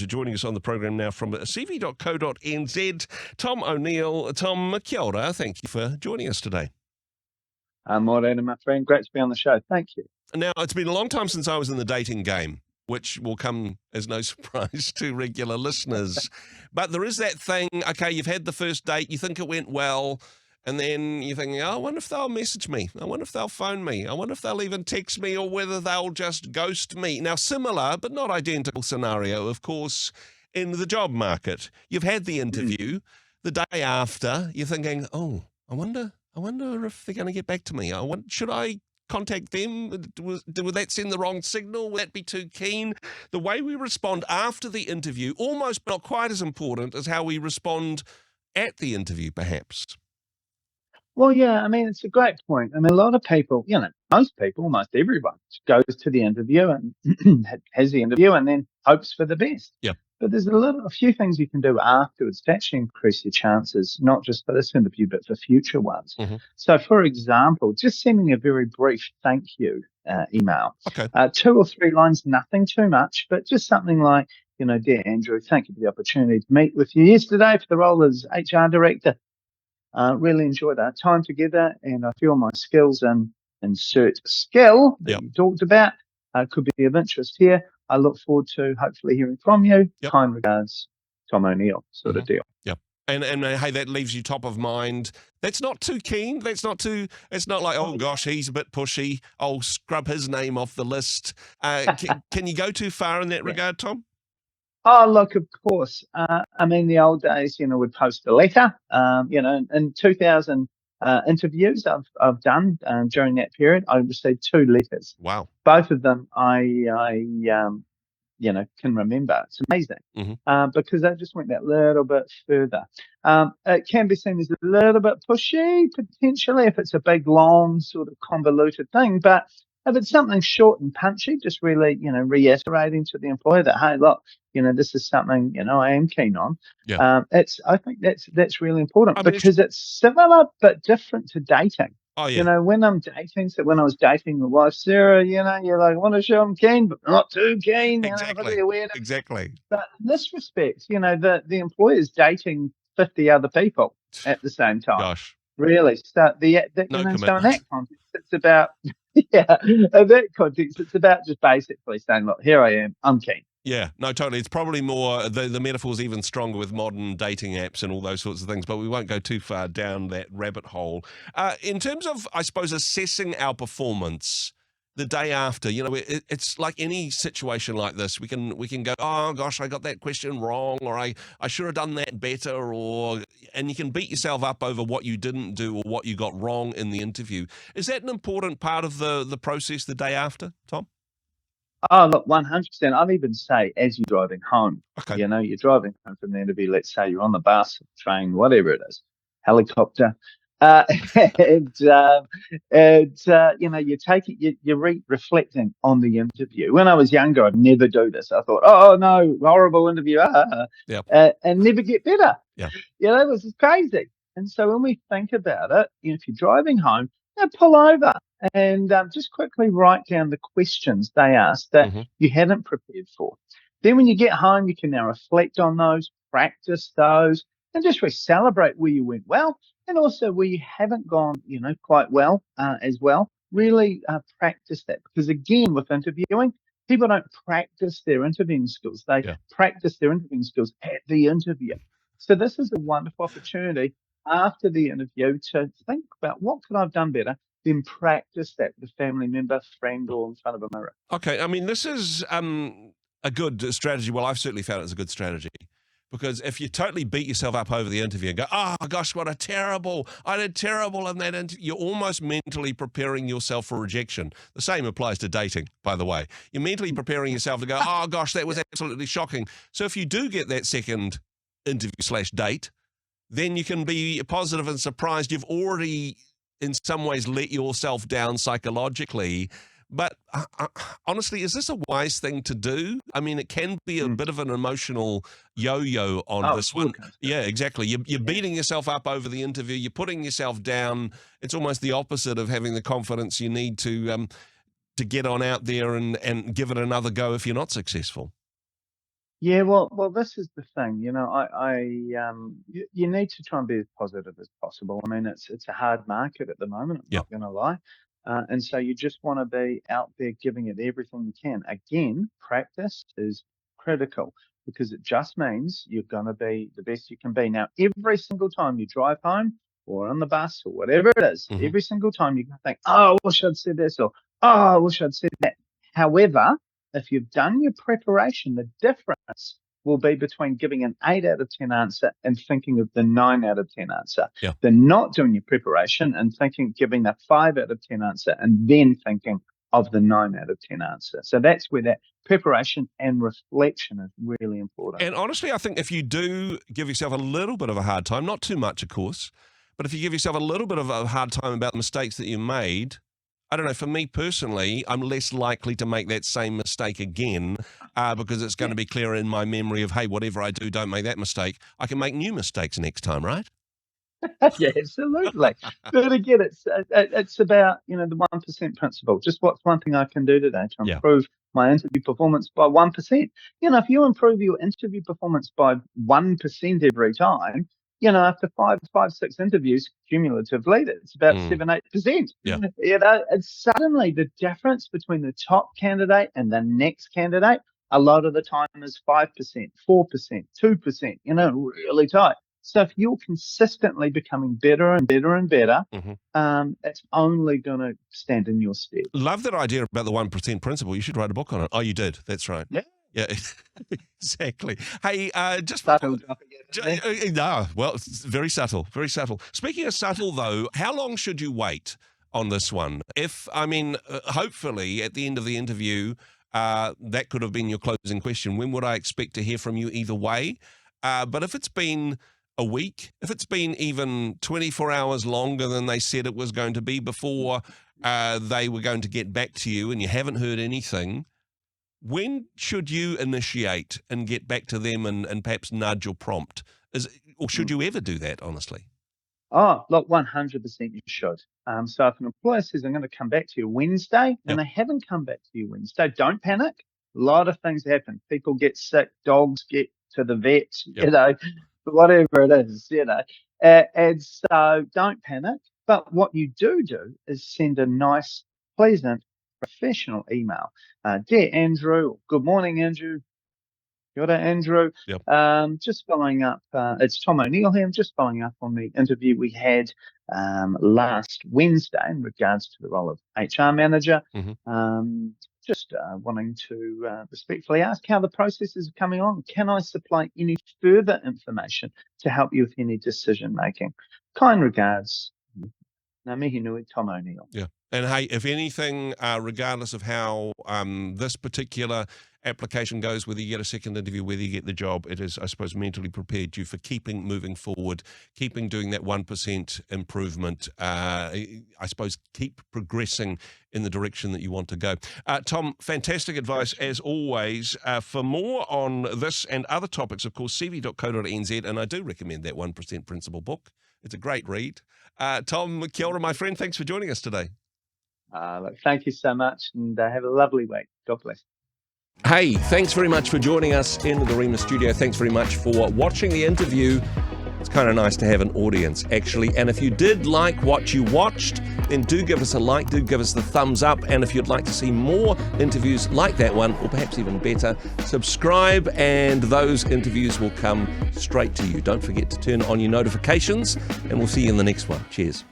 joining us on the program now from cv.co.nz, Tom O'Neill. Tom, kia ora. Thank you for joining us today. Morena, my friend. Great to be on the show. Thank you. Now, it's been a long time since I was in the dating game, which will come as no surprise to regular listeners. But there is that thing, okay, you've had the first date, you think it went well, and then you're thinking, oh, I wonder if they'll message me. I wonder if they'll phone me. I wonder if they'll even text me, or whether they'll just ghost me. Now, similar, but not identical scenario, of course, in the job market. You've had the interview. The day after, you're thinking, oh, I wonder if they're going to get back to me. Should I contact them? Would that send the wrong signal? Would that be too keen? The way we respond after the interview, almost not quite as important as how we respond at the interview, perhaps. Well, yeah, I mean, it's a great point. I mean, a lot of people, most people, almost everyone, goes to the interview and has the interview and then hopes for the best. Yeah. But there's a few things you can do afterwards to actually increase your chances, not just for this interview, but for future ones. Mm-hmm. So, for example, just sending a very brief thank you email. Okay. 2 or 3 lines, nothing too much, but just something like, dear Andrew, thank you for the opportunity to meet with you yesterday for the role as HR director. Really enjoyed our time together, and I feel my skills and insert skill that you talked about could be of interest here. I look forward to hopefully hearing from you. Yep. Kind regards, Tom O'Neill, sort of deal. Yep. And hey, that leaves you top of mind. That's not too keen. It's not like, oh gosh, he's a bit pushy. I'll scrub his name off the list. Can you go too far in that regard, Tom? Oh, look, of course. I mean, the old days, we'd post a letter. In 2000 interviews I've done during that period, I received 2 letters. Wow. Both of them I can remember. It's amazing because they just went that little bit further. It can be seen as a little bit pushy, potentially, if it's a big, long, sort of convoluted thing. But if it's something short and punchy, just really, reiterating to the employer that, hey, look, this is something, I am keen on. Yeah. I think that's really important because it's similar but different to dating. Oh, yeah. When I'm dating, so when I was dating my wife, Sarah, you're like, I want to show I'm keen, but not too keen. Exactly. Exactly. But in this respect, the employer's dating 50 other people at the same time. Gosh. Really. So so in that context, it's about, in that context, it's about just basically saying, look, here I am, I'm keen. Yeah, no, totally. It's probably more, the metaphor's even stronger with modern dating apps and all those sorts of things, but we won't go too far down that rabbit hole. In terms of, I suppose, assessing our performance the day after, it's like any situation like this. We can go, oh gosh, I got that question wrong, or I should have done that better, and you can beat yourself up over what you didn't do or what you got wrong in the interview. Is that an important part of the process the day after, Tom? Oh, look, 100%. I'd even say as you're driving home, okay. You're driving home from the interview. Let's say you're on the bus, train, whatever it is, helicopter. You're reflecting on the interview. When I was younger, I'd never do this. I thought, oh no, horrible interview, and never get better. Yeah. This is crazy. And so when we think about it, if you're driving home, pull over and just quickly write down the questions they asked that you hadn't prepared for. Then when you get home, you can now reflect on those, practice those, and just celebrate where you went well, and also where you haven't gone, quite well as well. Really practice that, because again, with interviewing, people don't practice their interviewing skills. They practice their interviewing skills at the interview. So this is a wonderful opportunity after the interview to think about what could I have done better, then practice that with a family member, friend, or in front of a mirror. Okay, I mean, this is a good strategy. Well, I've certainly found it's a good strategy. Because if you totally beat yourself up over the interview and go, oh gosh, I did terrible in that interview, you're almost mentally preparing yourself for rejection. The same applies to dating, by the way. You're mentally preparing yourself to go, oh gosh, that was absolutely shocking. So if you do get that second interview/date, then you can be positive and surprised. You've already, in some ways, let yourself down psychologically. But honestly, is this a wise thing to do? I mean, it can be a bit of an emotional yo-yo on this one. Yeah, exactly. You're beating yourself up over the interview. You're putting yourself down. It's almost the opposite of having the confidence you need to get on out there and give it another go if you're not successful. Yeah, well, this is the thing, you need to try and be as positive as possible. I mean, it's a hard market at the moment. I'm Yeah. not going to lie, and so you just want to be out there giving it everything you can. Again, practice is critical because it just means you're going to be the best you can be. Now, every single time you drive home or on the bus or whatever it is, Hmm. every single time you can think, "Oh, I wish I'd said this," or "Oh, I wish I'd said that." However, if you've done your preparation, the difference will be between giving an 8 out of 10 answer and thinking of the 9 out of 10 answer. Yeah. The not doing your preparation and giving the 5 out of 10 answer and then thinking of the 9 out of 10 answer. So that's where that preparation and reflection is really important. And honestly, I think if you do give yourself a little bit of a hard time, not too much, of course, but if you give yourself a little bit of a hard time about the mistakes that you made, I don't know, for me personally, I'm less likely to make that same mistake again because it's going to be clearer in my memory of, hey, whatever I do, don't make that mistake. I can make new mistakes next time, right? Yeah, absolutely. But again, it's about the 1% principle. Just what's one thing I can do today to Yeah. improve my interview performance by 1%? If you improve your interview performance by 1% every time, after five, six interviews cumulatively, it's about 7-8%. Yeah. And suddenly the difference between the top candidate and the next candidate, a lot of the time is 5%, 4%, 2%. Really tight. So if you're consistently becoming better and better and better, it's only going to stand in your stead. Love that idea about the 1% principle. You should write a book on it. Oh, you did. That's right. Yeah. Yeah, exactly. Hey, just Subtle. no, well, it's very subtle, very subtle. Speaking of subtle, though, how long should you wait on this one? Hopefully at the end of the interview, that could have been your closing question. When would I expect to hear from you either way? But if it's been a week, if it's been even 24 hours longer than they said it was going to be before they were going to get back to you and you haven't heard anything, when should you initiate and get back to them and perhaps nudge or prompt? Or should you ever do that, honestly? Oh, look, 100% you should. So if an employer says, I'm going to come back to you Wednesday, and they haven't come back to you Wednesday, don't panic. A lot of things happen. People get sick, dogs get to the vet, whatever it is, and so don't panic. But what you do is send a nice, pleasant, professional email. Dear Andrew, good morning, Andrew. Kia ora, Andrew. Yep. Just following up, it's Tom O'Neill here. I'm just following up on the interview we had last Wednesday in regards to the role of HR manager. Just wanting to respectfully ask how the process is coming on. Can I supply any further information to help you with any decision making? Kind regards, Ngā mihi nui, Tom O'Neill. Yeah. And hey, if anything, regardless of how this particular application goes, whether you get a second interview, whether you get the job, it is, I suppose, mentally prepared you for keeping moving forward, keeping doing that 1% improvement, I suppose, keep progressing in the direction that you want to go. Tom, fantastic advice as always. For more on this and other topics, of course, cv.co.nz, and I do recommend that 1% Principle book. It's a great read. Tom, kia ora, my friend. Thanks for joining us today. Look, thank you so much, and have a lovely week. God bless. Hey, thanks very much for joining us in the Rhema studio. Thanks very much for watching the interview. It's kind of nice to have an audience, actually. And if you did like what you watched, then do give us a like, do give us the thumbs up. And if you'd like to see more interviews like that one, or perhaps even better, subscribe and those interviews will come straight to you. Don't forget to turn on your notifications, and we'll see you in the next one. Cheers.